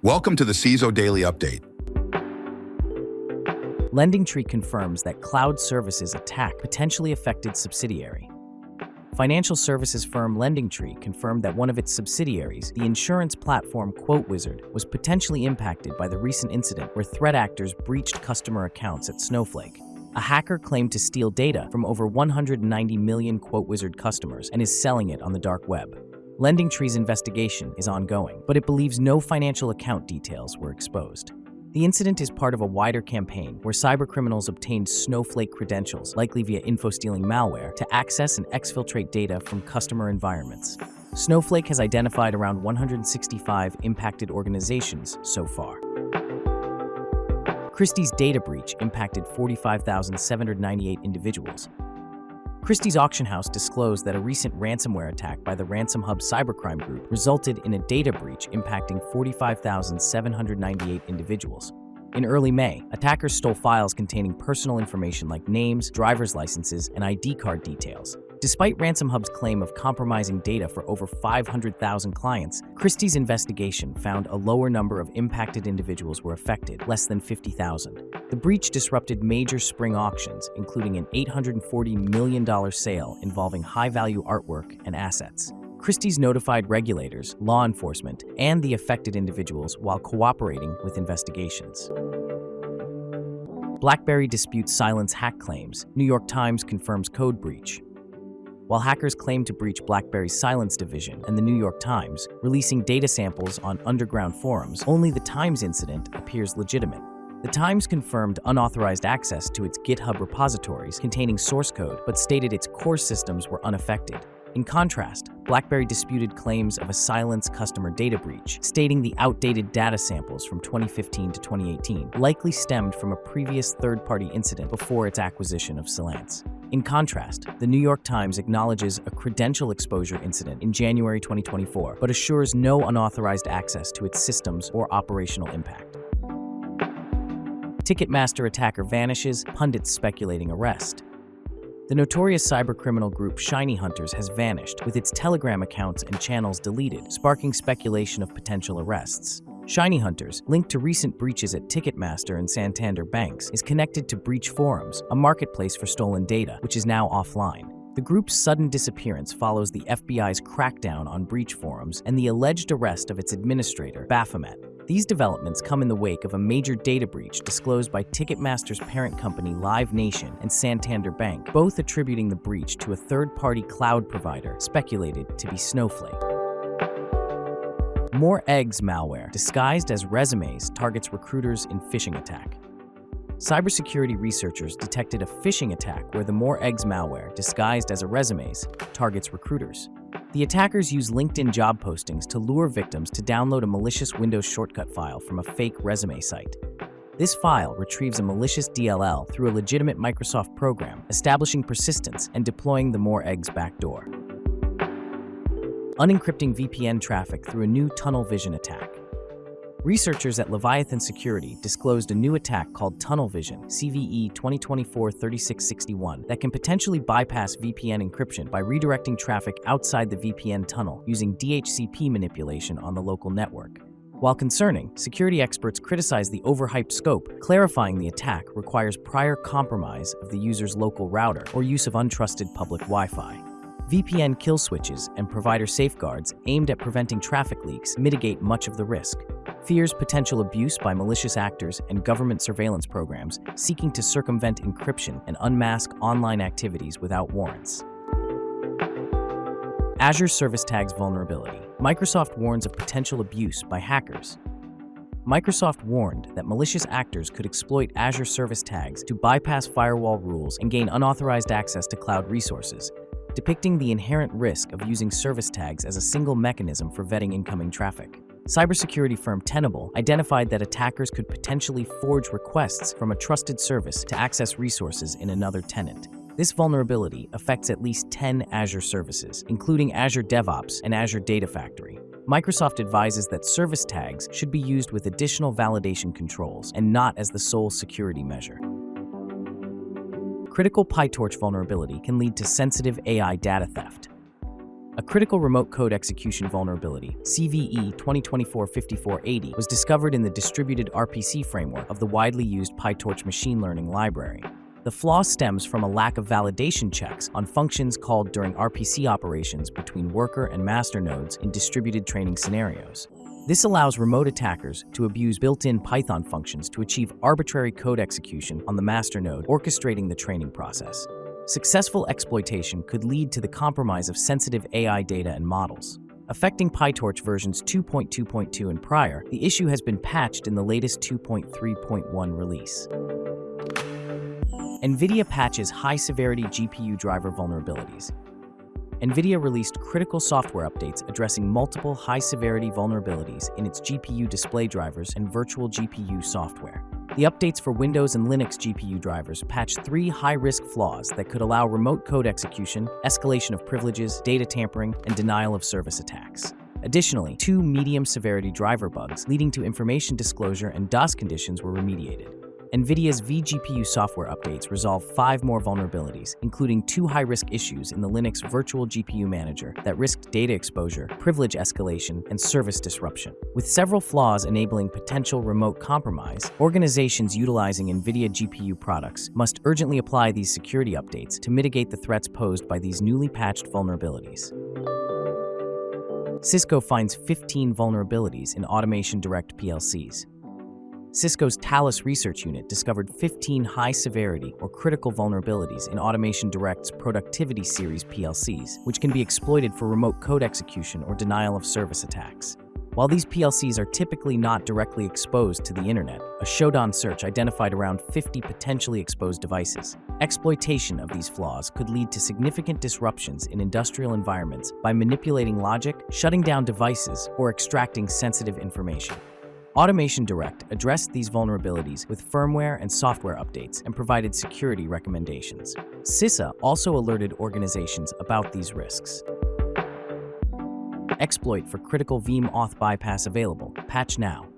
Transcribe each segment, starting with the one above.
Welcome to the CISO Daily Update. LendingTree confirms that cloud services attack potentially affected Subsidiary. Financial services firm LendingTree confirmed that one of its subsidiaries, the insurance platform QuoteWizard, was potentially impacted by the recent incident where threat actors breached customer accounts at Snowflake. A hacker claimed to steal data from over 190 million QuoteWizard customers and is selling it on the dark web. LendingTree's investigation is ongoing, but it believes no financial account details were exposed. The incident is part of a wider campaign where cybercriminals obtained Snowflake credentials, likely via info-stealing malware, to access and exfiltrate data from customer environments. Snowflake has identified around 165 impacted organizations so far. Christie's data breach impacted 45,798 individuals. Christie's auction house disclosed that a recent ransomware attack by the Ransom Hub cybercrime group resulted in a data breach impacting 45,798 individuals. In early May, attackers stole files containing personal information like names, driver's licenses, and ID card details. Despite Ransom Hub's claim of compromising data for over 500,000 clients, Christie's investigation found a lower number of impacted individuals were affected, less than 50,000. The breach disrupted major spring auctions, including an $840 million sale involving high-value artwork and assets. Christie's notified regulators, law enforcement, and the affected individuals while cooperating with investigations. BlackBerry disputes Cylance hack claims. New York Times confirms code breach. While hackers claim to breach BlackBerry's Cylance division and the New York Times, releasing data samples on underground forums, only the Times incident appears legitimate. The Times confirmed unauthorized access to its GitHub repositories containing source code, but stated its core systems were unaffected. In contrast, BlackBerry disputed claims of a Cylance customer data breach, stating the outdated data samples from 2015 to 2018 likely stemmed from a previous third-party incident before its acquisition of Cylance. In contrast, the New York Times acknowledges a credential exposure incident in January 2024, but assures no unauthorized access to its systems or operational impact. Ticketmaster attacker vanishes, pundits speculating arrest. The notorious cybercriminal group Shiny Hunters has vanished, with its Telegram accounts and channels deleted, sparking speculation of potential arrests. Shiny Hunters, linked to recent breaches at Ticketmaster and Santander banks, is connected to Breach Forums, a marketplace for stolen data, which is now offline. The group's sudden disappearance follows the FBI's crackdown on Breach Forums and the alleged arrest of its administrator, Baphomet. These developments come in the wake of a major data breach disclosed by Ticketmaster's parent company Live Nation and Santander Bank, both attributing the breach to a third-party cloud provider speculated to be Snowflake. More Eggs malware, disguised as resumes, targets recruiters in phishing attack. Cybersecurity researchers detected a phishing attack where the More Eggs malware, disguised as a resumes, targets recruiters. The attackers use LinkedIn job postings to lure victims to download a malicious Windows shortcut file from a fake resume site. This file retrieves a malicious DLL through a legitimate Microsoft program, establishing persistence and deploying the More Eggs backdoor. Unencrypting VPN traffic through a new TunnelVision attack. Researchers at Leviathan Security disclosed a new attack called TunnelVision CVE 2024-3661 that can potentially bypass VPN encryption by redirecting traffic outside the VPN tunnel using DHCP manipulation on the local network. While concerning, security experts criticize the overhyped scope, clarifying the attack requires prior compromise of the user's local router or use of untrusted public Wi-Fi. VPN kill switches and provider safeguards aimed at preventing traffic leaks mitigate much of the risk. Fears potential abuse by malicious actors and government surveillance programs seeking to circumvent encryption and unmask online activities without warrants. Azure Service Tags vulnerability. Microsoft warns of potential abuse by hackers. Microsoft warned that malicious actors could exploit Azure Service Tags to bypass firewall rules and gain unauthorized access to cloud resources, depicting the inherent risk of using service tags as a single mechanism for vetting incoming traffic. Cybersecurity firm Tenable identified that attackers could potentially forge requests from a trusted service to access resources in another tenant. This vulnerability affects at least 10 Azure services, including Azure DevOps and Azure Data Factory. Microsoft advises that service tags should be used with additional validation controls and not as the sole security measure. Critical PyTorch vulnerability can lead to sensitive AI data theft. A critical remote code execution vulnerability, CVE 2024-5480, was discovered in the distributed RPC framework of the widely used PyTorch machine learning library. The flaw stems from a lack of validation checks on functions called during RPC operations between worker and master nodes in distributed training scenarios. This allows remote attackers to abuse built-in Python functions to achieve arbitrary code execution on the master node, orchestrating the training process. Successful exploitation could lead to the compromise of sensitive AI data and models. Affecting PyTorch versions 2.2.2 and prior, the issue has been patched in the latest 2.3.1 release. Nvidia patches high-severity GPU driver vulnerabilities. Nvidia released critical software updates addressing multiple high-severity vulnerabilities in its GPU display drivers and virtual GPU software. The updates for Windows and Linux GPU drivers patch 3 high-risk flaws that could allow remote code execution, escalation of privileges, data tampering, and denial of service attacks. Additionally, 2 medium-severity driver bugs leading to information disclosure and DOS conditions were remediated. Nvidia's vGPU software updates resolve 5 more vulnerabilities, including 2 high-risk issues in the Linux Virtual GPU Manager that risked data exposure, privilege escalation, and service disruption. With several flaws enabling potential remote compromise, organizations utilizing Nvidia GPU products must urgently apply these security updates to mitigate the threats posed by these newly patched vulnerabilities. Cisco finds 15 vulnerabilities in AutomationDirect PLCs. Cisco's Talus research unit discovered 15 high-severity or critical vulnerabilities in AutomationDirect's Productivity Series PLCs, which can be exploited for remote code execution or denial of service attacks. While these PLCs are typically not directly exposed to the internet, a Shodan search identified around 50 potentially exposed devices. Exploitation of these flaws could lead to significant disruptions in industrial environments by manipulating logic, shutting down devices, or extracting sensitive information. AutomationDirect addressed these vulnerabilities with firmware and software updates and provided security recommendations. CISO also alerted organizations about these risks. Exploit for critical Veeam Auth bypass available. Patch now.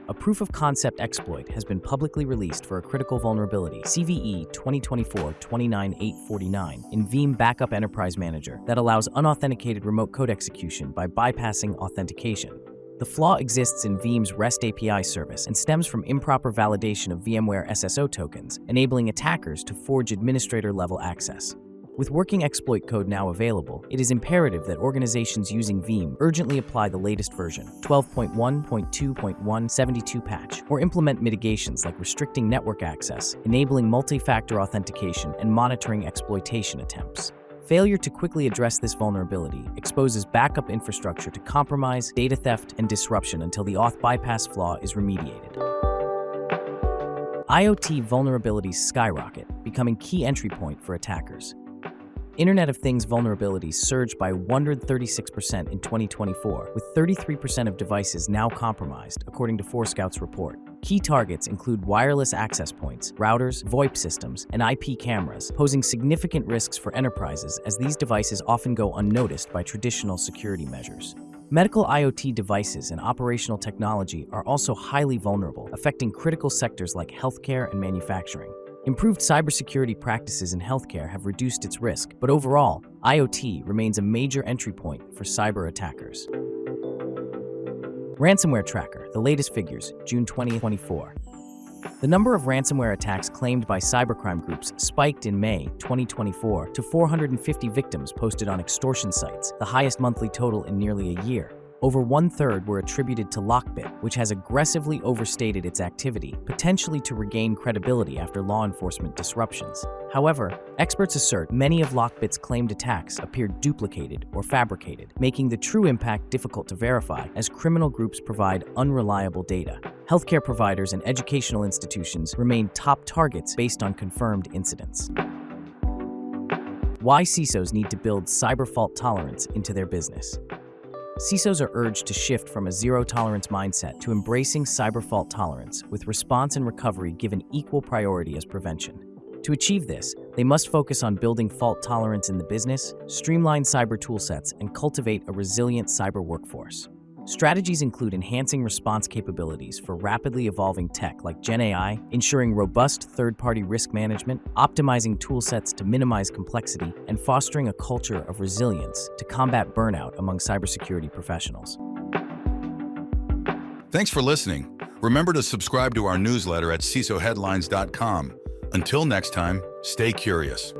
A proof-of-concept exploit has been publicly released for a critical vulnerability, CVE 2024-29849, in Veeam Backup Enterprise Manager that allows unauthenticated remote code execution by bypassing authentication. The flaw exists in Veeam's REST API service and stems from improper validation of VMware SSO tokens, enabling attackers to forge administrator-level access. With working exploit code now available, it is imperative that organizations using Veeam urgently apply the latest version, 12.1.2.1 72 patch, or implement mitigations like restricting network access, enabling multi-factor authentication, and monitoring exploitation attempts. Failure to quickly address this vulnerability exposes backup infrastructure to compromise, data theft, and disruption until the auth bypass flaw is remediated. IoT vulnerabilities skyrocket, becoming key entry point for attackers. Internet of Things vulnerabilities surged by 136% in 2024, with 33% of devices now compromised, according to Forescout's report. Key targets include wireless access points, routers, VoIP systems, and IP cameras, posing significant risks for enterprises as these devices often go unnoticed by traditional security measures. Medical IoT devices and operational technology are also highly vulnerable, affecting critical sectors like healthcare and manufacturing. Improved cybersecurity practices in healthcare have reduced its risk, but overall, IoT remains a major entry point for cyber attackers. Ransomware Tracker, the latest figures, June 2024. The number of ransomware attacks claimed by cybercrime groups spiked in May 2024 to 450 victims posted on extortion sites, the highest monthly total in nearly a year. Over 1/3 were attributed to Lockbit, which has aggressively overstated its activity, potentially to regain credibility after law enforcement disruptions. However, experts assert many of Lockbit's claimed attacks appeared duplicated or fabricated, making the true impact difficult to verify as criminal groups provide unreliable data. Healthcare providers and educational institutions remain top targets based on confirmed incidents. Why CISOs need to build cyber fault tolerance into their business. CISOs are urged to shift from a zero-tolerance mindset to embracing cyber fault tolerance, with response and recovery given equal priority as prevention. To achieve this, they must focus on building fault tolerance in the business, streamline cyber toolsets, and cultivate a resilient cyber workforce. Strategies include enhancing response capabilities for rapidly evolving tech like Gen AI, ensuring robust third-party risk management, optimizing toolsets to minimize complexity, and fostering a culture of resilience to combat burnout among cybersecurity professionals. Thanks for listening. Remember to subscribe to our newsletter at CISOheadlines.com. Until next time, stay curious.